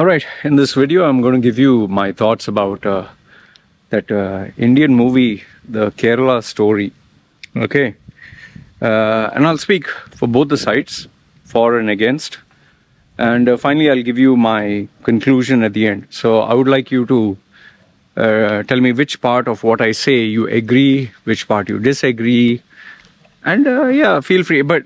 Alright, in this video I'm going to give you my thoughts about that Indian movie, the Kerala Story. Okay, and I'll speak for both the sides, for and against, and finally I'll give you my conclusion at the end. So I would like you to tell me which part of what I say you agree, which part you disagree, and yeah, feel free. But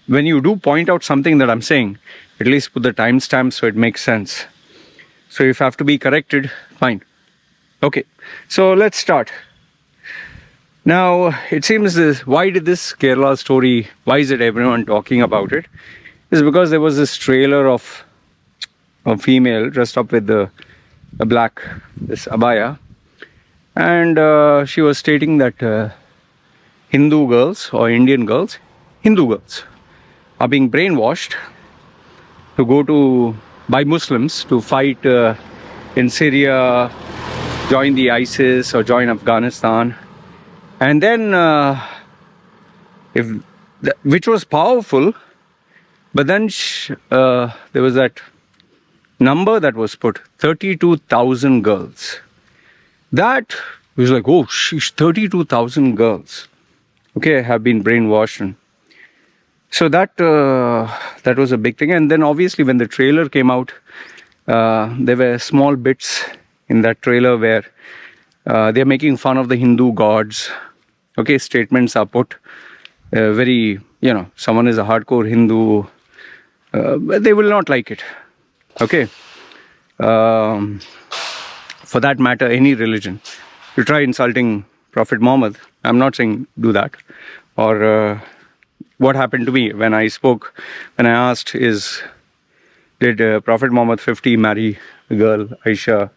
when you do point out something that I'm saying, at least put the timestamp so it makes sense. So if I have to be corrected, fine. Okay, so let's start. Now, it seems why did this Kerala Story, why is it everyone talking about it? It's because there was this trailer of a female dressed up with a black, this abaya, and she was stating that Hindu girls or Indian girls, Hindu girls, are being brainwashed to go by Muslims to fight in Syria, join the ISIS or join Afghanistan. And then, which was powerful, but then there was that number that was put, 32,000 girls. That was like, oh, sheesh, 32,000 girls, okay, have been brainwashed. And so that was a big thing. And then obviously when the trailer came out, there were small bits in that trailer where they're making fun of the Hindu gods. Okay, statements are put very, someone is a hardcore Hindu, but they will not like it. Okay. For that matter, any religion. You try insulting Prophet Muhammad, I'm not saying do that. Or what happened to me when I asked did Prophet Muhammad 50 marry a girl, Aisha,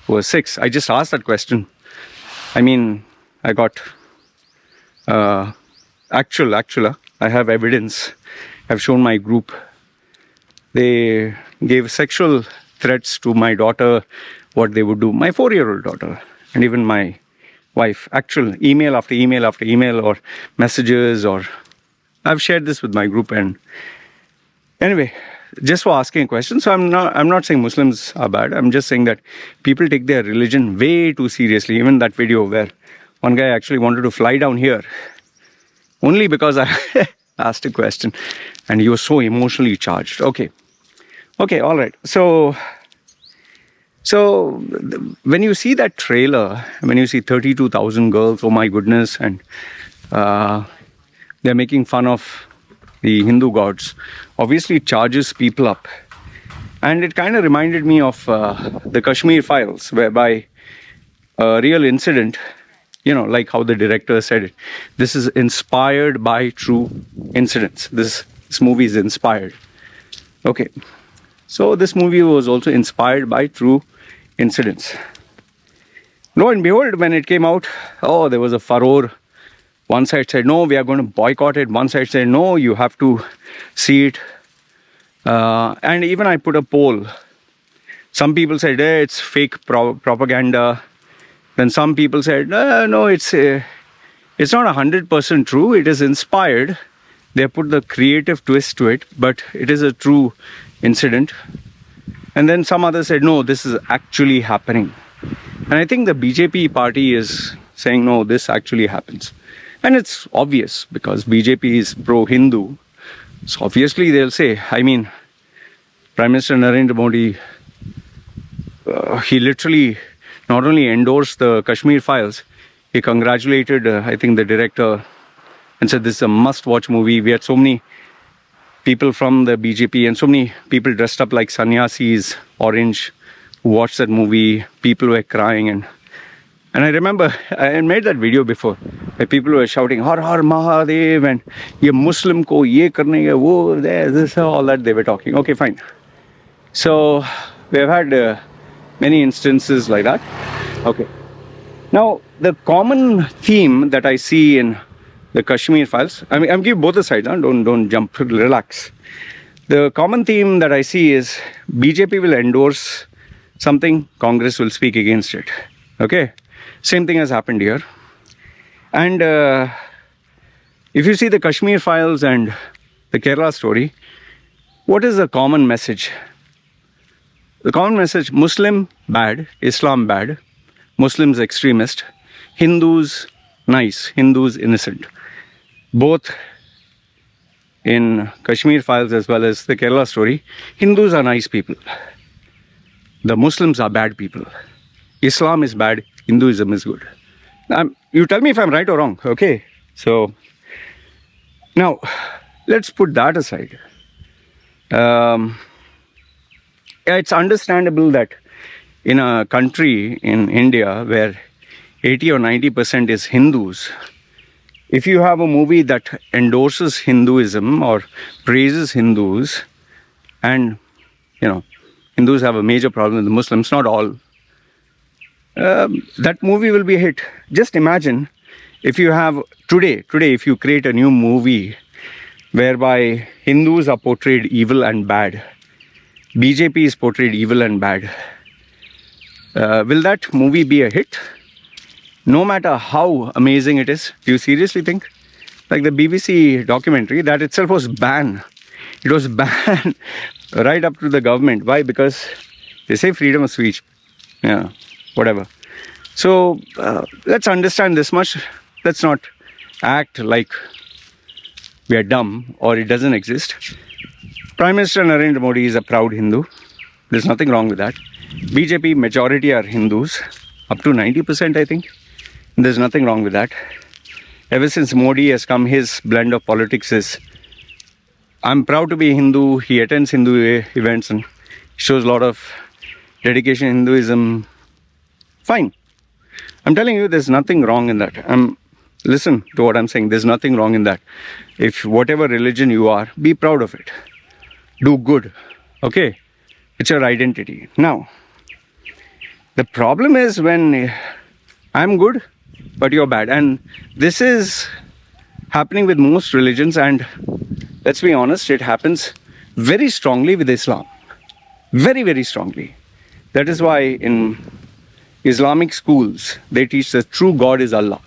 who was 6? I just asked that question. I mean, I got actual, I have evidence. I've shown my group. They gave sexual threats to my daughter, what they would do, my 4-year-old daughter, and even my wife. Actual email after email after email, or messages, or I've shared this with my group. And anyway, just for asking a question. So I'm not saying Muslims are bad. I'm just saying that people take their religion way too seriously. Even that video where one guy actually wanted to fly down here only because I asked a question, and he was so emotionally charged. Okay, all right. So when you see that trailer, when you see 32,000 girls, oh my goodness, and they're making fun of the Hindu gods, obviously it charges people up. And it kind of reminded me of the Kashmir files, whereby a real incident, like how the director said it, this is inspired by true incidents. This movie is inspired. Okay, so this movie was also inspired by true incidents. Lo and behold, when it came out, there was a furore. One side said, no, we are going to boycott it. One side said, no, you have to see it. And even I put a poll. Some people said, it's fake propaganda. Then some people said, no, it's not 100% true. It is inspired. They put the creative twist to it, but it is a true incident. And then some others said, no, this is actually happening. And I think the BJP party is saying, no, this actually happens. And it's obvious because BJP is pro-Hindu. So obviously they'll say, Prime Minister Narendra Modi, he literally not only endorsed the Kashmir files, he congratulated, I think, the director and said this is a must-watch movie. We had so many people from the BJP and so many people dressed up like sannyasis, orange, who watched that movie. People were crying. And I remember, I had made that video before, where people were shouting, Har Har Mahadev, and ye Muslim ko ye karne ka wo, this, all that they were talking. Okay, fine. So, we have had many instances like that. Okay. Now, the common theme that I see in the Kashmir files, I'm giving both the sides, don't jump, relax. The common theme that I see is BJP will endorse something, Congress will speak against it. Okay. Same thing has happened here. And if you see the Kashmir files and the Kerala story, what is the common message? The common message: Muslim bad, Islam bad, Muslims extremist, Hindus nice, Hindus innocent. Both in Kashmir files as well as the Kerala story, Hindus are nice people. The Muslims are bad people. Islam is bad, Hinduism is good. You tell me if I'm right or wrong, okay? So, now, let's put that aside. It's understandable that in a country in India where 80 or 90% is Hindus, if you have a movie that endorses Hinduism or praises Hindus, and, Hindus have a major problem with the Muslims, not all, that movie will be a hit. Just imagine if you have, today, if you create a new movie whereby Hindus are portrayed evil and bad, BJP is portrayed evil and bad, will that movie be a hit? No matter how amazing it is. Do you seriously think? Like the BBC documentary, that itself was banned. It was banned right up to the government. Why? Because they say freedom of speech. Yeah, whatever. So let's understand this much. Let's not act like we are dumb or it doesn't exist. Prime Minister Narendra Modi is a proud Hindu. There's nothing wrong with that. BJP majority are Hindus, up to 90%, I think. There's nothing wrong with that. Ever since Modi has come, his blend of politics is, I'm proud to be a Hindu. He attends Hindu events and shows a lot of dedication to Hinduism. Fine. I'm telling you, there's nothing wrong in that. Listen to what I'm saying. There's nothing wrong in that. If whatever religion you are, be proud of it. Do good. Okay? It's your identity. Now, the problem is when I'm good, but you're bad. And this is happening with most religions, and let's be honest, it happens very strongly with Islam. Very, very strongly. That is why in Islamic schools, they teach the true God is Allah.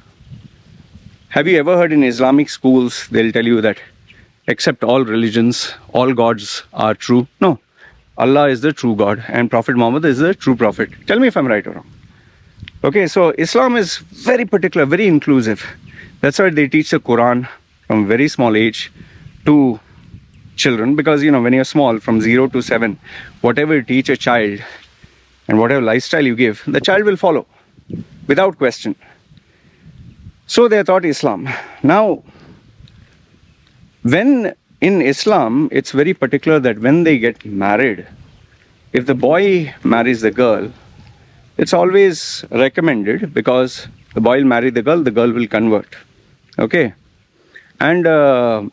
Have you ever heard in Islamic schools, they'll tell you that except all religions, all gods are true? No. Allah is the true God and Prophet Muhammad is the true prophet. Tell me if I'm right or wrong. Okay, so Islam is very particular, very inclusive. That's why they teach the Quran from very small age to children, because when you're small, from 0 to 7, whatever you teach a child and whatever lifestyle you give, the child will follow without question. So they are taught Islam. Now, when in Islam, it's very particular that when they get married, if the boy marries the girl, it's always recommended, because the boy will marry the girl will convert. Okay? And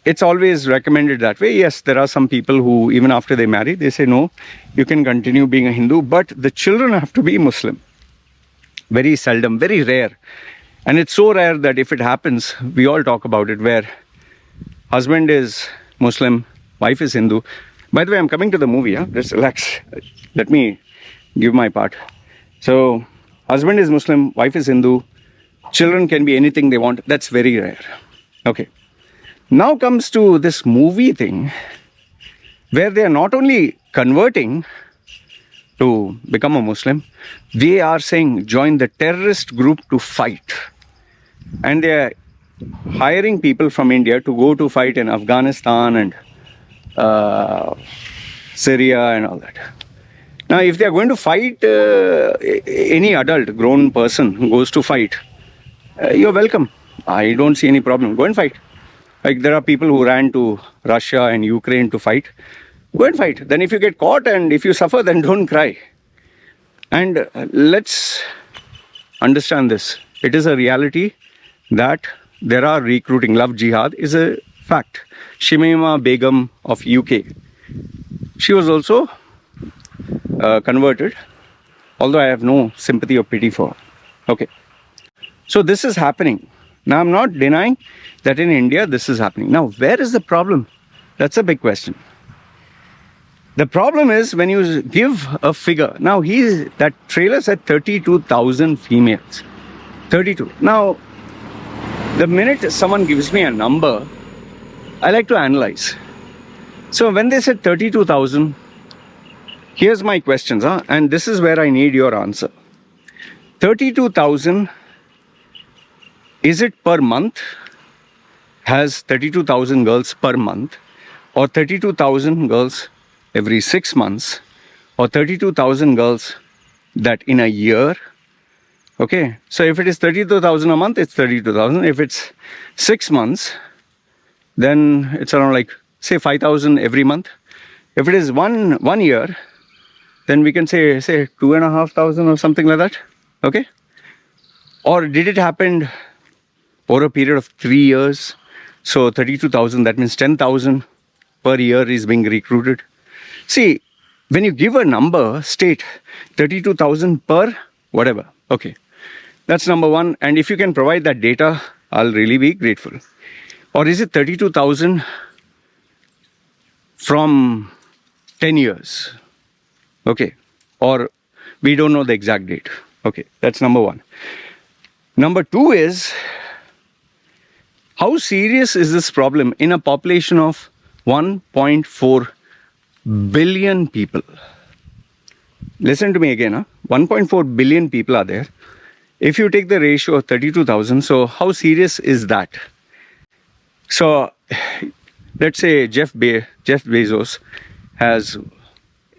it's always recommended that way. Yes, there are some people who, even after they marry, they say, no, you can continue being a Hindu, but the children have to be Muslim. Very seldom, very rare. And it's so rare that if it happens, we all talk about it, where husband is Muslim, wife is Hindu. By the way, I'm coming to the movie, just relax. Let me give my part. So, husband is Muslim, wife is Hindu, children can be anything they want. That's very rare. Okay. Now comes to this movie thing, where they are not only converting to become a Muslim, they are saying join the terrorist group to fight. And they are hiring people from India to go to fight in Afghanistan and Syria and all that. Now, if they are going to fight, any adult, grown person who goes to fight, you're welcome. I don't see any problem. Go and fight. Like there are people who ran to Russia and Ukraine to fight. Go and fight. Then if you get caught and if you suffer, then don't cry. And let's understand this. It is a reality that there are recruiting. Love jihad is a fact. Shamima Begum of UK, she was also converted, although I have no sympathy or pity for her. Okay. So this is happening. Now I'm not denying that in India this is happening. Now where is the problem? That's a big question. The problem is when you give a figure. Now that trailer said 32,000 females. 32. Now, the minute someone gives me a number, I like to analyze. So when they said 32,000, Here's my questions, and this is where I need your answer. 32,000, is it per month? Has 32,000 girls per month, or 32,000 girls every 6 months, or 32,000 girls that in a year? Okay, so if it is 32,000 a month, it's 32,000. If it's 6 months, then it's around like, say, 5,000 every month. If it is one year, then we can say 2,500 or something like that. Okay? Or did it happen over a period of 3 years? So 32,000, that means 10,000 per year is being recruited. See, when you give a number, state 32,000 per whatever. Okay, that's number one. And if you can provide that data, I'll really be grateful. Or is it 32,000 from 10 years? Okay, or we don't know the exact date. Okay, that's number one. Number two is, how serious is this problem in a population of 1.4 billion people? Listen to me again. 1.4 billion people are there. If you take the ratio of 32,000, so how serious is that? So let's say Jeff Bezos has,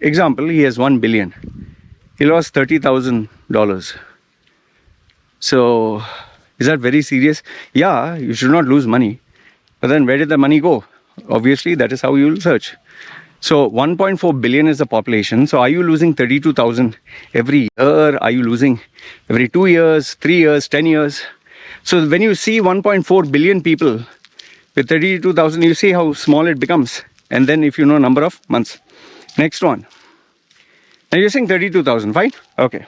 example, he has 1 billion. He lost $30,000. So is that very serious? Yeah, you should not lose money. But then where did the money go? Obviously, that is how you will search. So 1.4 billion is the population. So are you losing 32,000 every year? Are you losing every 2 years, 3 years, 10 years? So when you see 1.4 billion people with 32,000, you see how small it becomes. And then if you know number of months. Next one. Now you're saying 32,000, fine? Okay.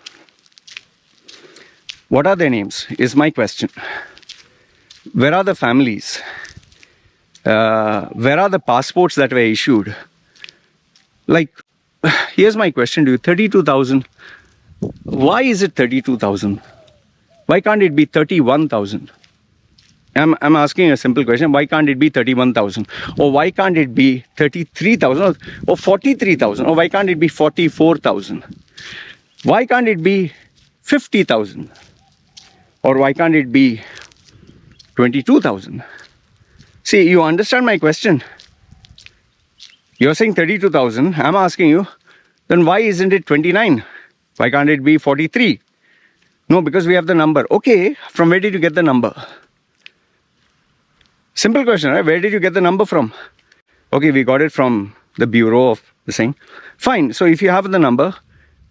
What are their names is my question. Where are the families? Where are the passports that were issued? Like, here's my question to you. 32,000. Why is it 32,000? Why can't it be 31,000? I'm asking a simple question. Why can't it be 31,000? Or why can't it be 33,000? Or 43,000? Or why can't it be 44,000? Why can't it be 50,000? Or why can't it be 22,000? See, you understand my question. You're saying 32,000. I'm asking you, then why isn't it 29? Why can't it be 43? No, because we have the number. Okay, from where did you get the number? Simple question, right? Where did you get the number from? Okay, we got it from the bureau of the thing. Fine, so if you have the number,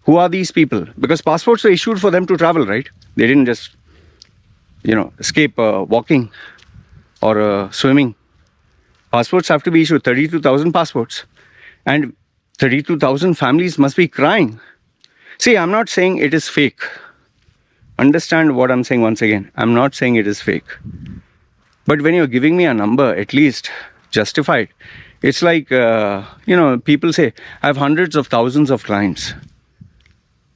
who are these people? Because passports were issued for them to travel, right? They didn't just, escape walking or swimming. Passports have to be issued, 32,000 passports. And 32,000 families must be crying. See, I'm not saying it is fake. Understand what I'm saying once again. I'm not saying it is fake. But when you're giving me a number, at least justify it. It's like, people say, I have hundreds of thousands of clients.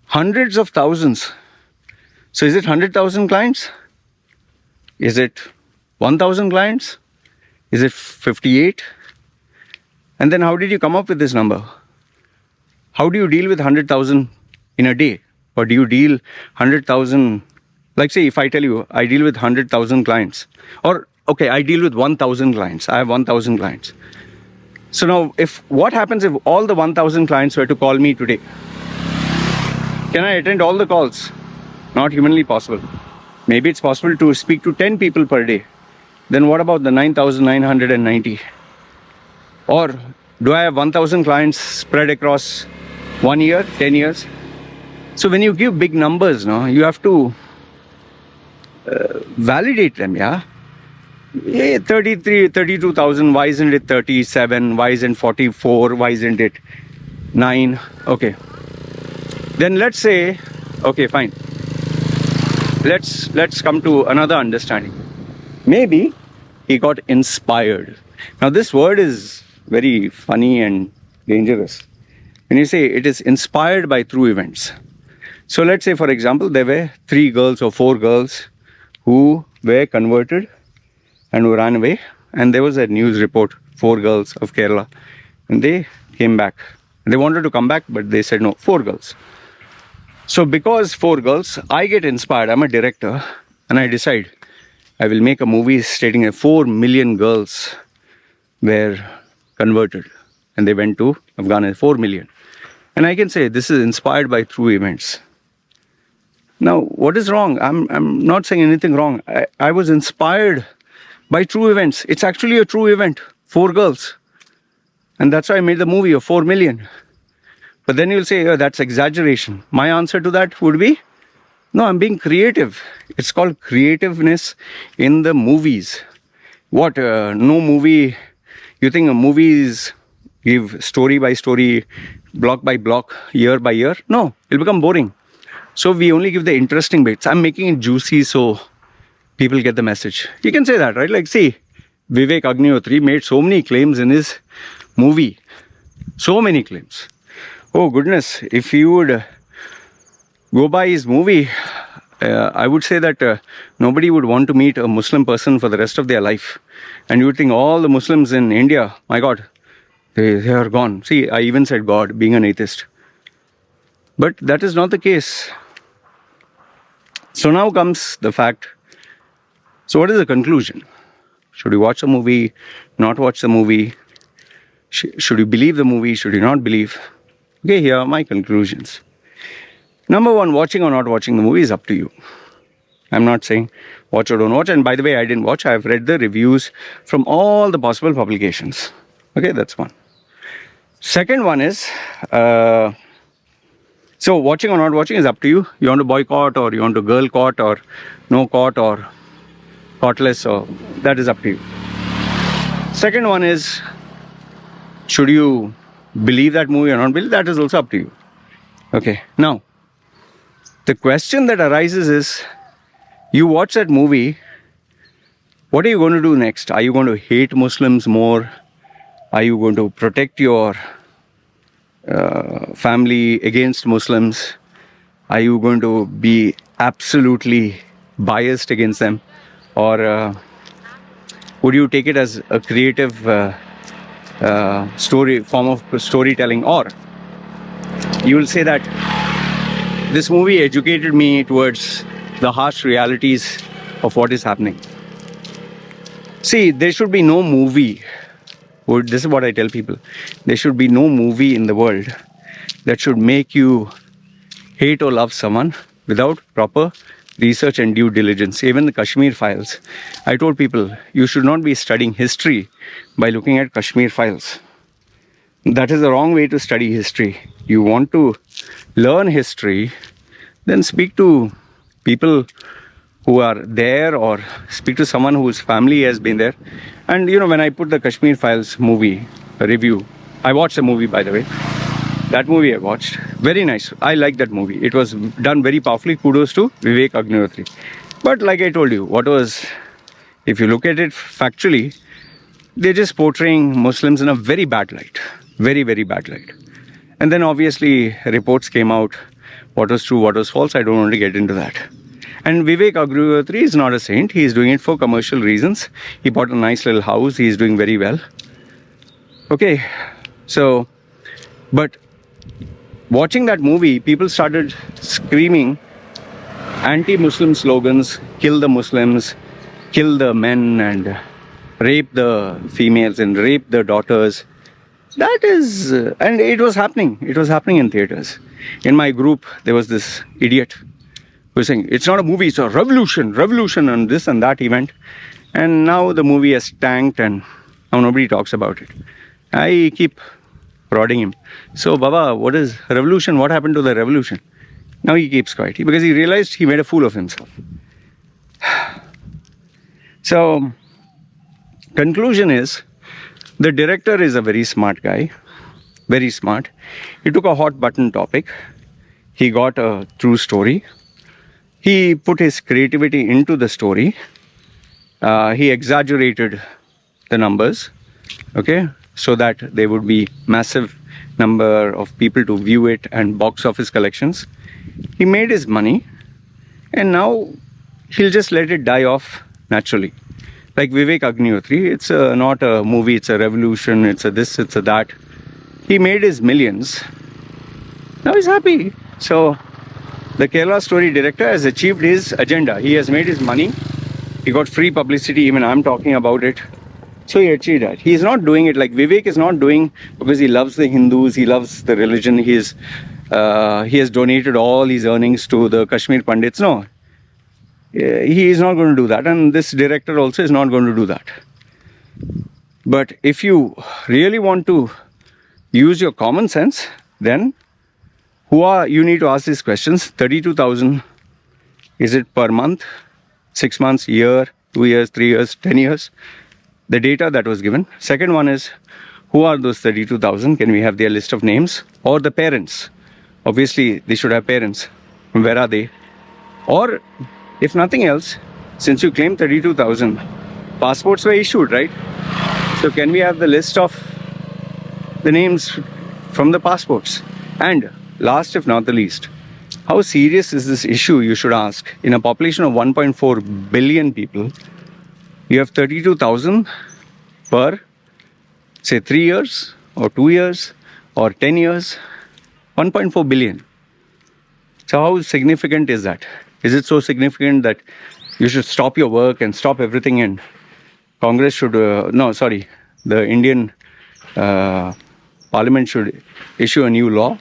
Hundreds of thousands. So is it 100,000 clients? Is it 1,000 clients? Is it 58? And then how did you come up with this number? How do you deal with 100,000 in a day? Or do you deal 100,000, like say if I tell you I deal with 100,000 clients, or okay, I deal with 1,000 clients. I have 1,000 clients. So now what happens if all the 1,000 clients were to call me today? Can I attend all the calls? Not humanly possible. Maybe it's possible to speak to 10 people per day. Then what about the 9,990? Or do I have 1,000 clients spread across 1 year, 10 years? So when you give big numbers, you have to validate them, yeah? 33, 32,000, why isn't it 37? Why isn't 44? Why isn't it 9? Okay. Then let's say, okay, fine. Let's come to another understanding. Maybe he got inspired. Now this word is very funny and dangerous. When you say it is inspired by true events. So let's say, for example, there were 3 girls or 4 girls who were converted and who ran away. And there was a news report, 4 girls of Kerala. And they came back. They wanted to come back, but they said no, 4 girls. So because 4 girls, I get inspired. I'm a director, and I decide I will make a movie stating that 4 million girls were converted and they went to Afghanistan, 4 million. And I can say this is inspired by true events. Now, what is wrong? I'm not saying anything wrong. I was inspired by true events. It's actually a true event, 4 girls. And that's why I made the movie of 4 million. But then you'll say, oh, that's exaggeration. My answer to that would be, no, I'm being creative. It's called creativeness in the movies. What, no movie, you think movies give story by story, block by block, year by year? No, it'll become boring. So we only give the interesting bits. I'm making it juicy so people get the message. You can say that, right? Like, see, Vivek Agnihotri made so many claims in his movie. So many claims. Oh goodness, if you would go by his movie, I would say that nobody would want to meet a Muslim person for the rest of their life. And you would think all the Muslims in India, my God, they are gone. See, I even said God, being an atheist. But that is not the case. So now comes the fact. So what is the conclusion? Should you watch the movie, not watch the movie? Should you believe the movie, should you not believe? Okay, here are my conclusions. Number 1, watching or not watching the movie is up to you. I'm not saying watch or don't watch. And by the way, I didn't watch. I've read the reviews from all the possible publications. Okay, that's one. Second one is, so watching or not watching is up to you. You want to boycott or you want to girl court or no court or courtless, or that is up to you. Second one is, should you believe that movie or not believe? That is also up to you. Okay, now, the question that arises is, you watch that movie, what are you going to do next? Are you going to hate Muslims more? Are you going to protect your family against Muslims? Are you going to be absolutely biased against them? Or would you take it as a creative form of storytelling? Or you will say that this movie educated me towards the harsh realities of what is happening. See, there should be no movie. This is what I tell people. There should be no movie in the world that should make you hate or love someone without proper research and due diligence. Even the Kashmir files. I told people, you should not be studying history by looking at Kashmir files. That is the wrong way to study history. You want to learn history, then speak to people who are there or speak to someone whose family has been there. And you know, when I put the Kashmir Files movie review, I watched the movie, by the way. That movie I watched, very nice. I like that movie. It was done very powerfully. Kudos to Vivek Agnihotri. But like I told you, if you look at it factually, they're just portraying Muslims in a very bad light. Very, very bad light. And then obviously reports came out. What was true, what was false, I don't want to get into that. And Vivek Agnihotri is not a saint. He is doing it for commercial reasons. He bought a nice little house. He is doing very well. Okay, so, but watching that movie, people started screaming anti-Muslim slogans, kill the Muslims, kill the men, and rape the females and rape the daughters. That is, and it was happening. It was happening in theaters. In my group, there was this idiot who was saying, it's not a movie, it's a revolution on this and that event. And now the movie has tanked and now nobody talks about it. I keep prodding him. So, Baba, what is revolution? What happened to the revolution? Now he keeps quiet because he realized he made a fool of himself. So, conclusion is, the director is a very smart guy, very smart. He took a hot button topic. He got a true story. He put his creativity into the story. He exaggerated the numbers, okay, so that there would be massive number of people to view it and box office collections. He made his money and now he'll just let it die off naturally. Like Vivek Agnihotri, it's not a movie, it's a revolution, it's a this, it's a that. He made his millions. Now he's happy. So the Kerala story director has achieved his agenda. He has made his money. He got free publicity, even I'm talking about it. So he achieved that. He is not doing it like Vivek is not doing because he loves the Hindus, he loves the religion, he has donated all his earnings to the Kashmir Pandits. No, he is not going to do that, and this director also is not going to do that. But if you really want to use your common sense, then you need to ask these questions. 32,000, is it per month, 6 months, year, 2 years, 3 years, 10 years? The data that was given. Second one is, who are those 32,000? Can we have their list of names? Or the parents? Obviously, they should have parents. Where are they? Or, if nothing else, since you claim 32,000, passports were issued, right? So can we have the list of the names from the passports? And last if not the least, how serious is this issue, you should ask? In a population of 1.4 billion people, you have 32,000 per, say, 3 years or 2 years or 10 years, 1.4 billion. So how significant is that? Is it so significant that you should stop your work and stop everything, and Congress should, the Indian Parliament should issue a new law?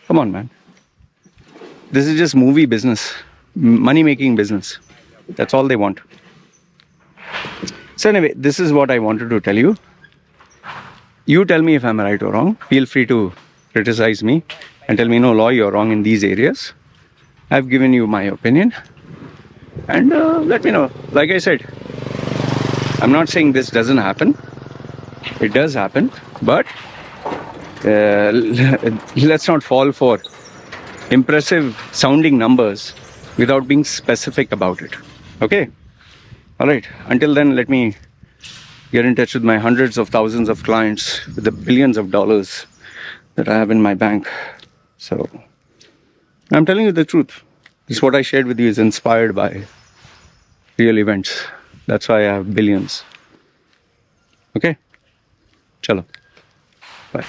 Come on, man. This is just movie business, money-making business. That's all they want. So anyway, this is what I wanted to tell you. You tell me if I'm right or wrong. Feel free to criticize me and tell me, no, Loy, you're wrong in these areas. I've given you my opinion. And let me know. Like I said, I'm not saying this doesn't happen. It does happen. But let's not fall for impressive sounding numbers without being specific about it. Okay? All right. Until then, let me get in touch with my hundreds of thousands of clients with the billions of dollars that I have in my bank. So I'm telling you the truth. This what I shared with you is inspired by real events. That's why I have billions. Okay? Chalo. Bye.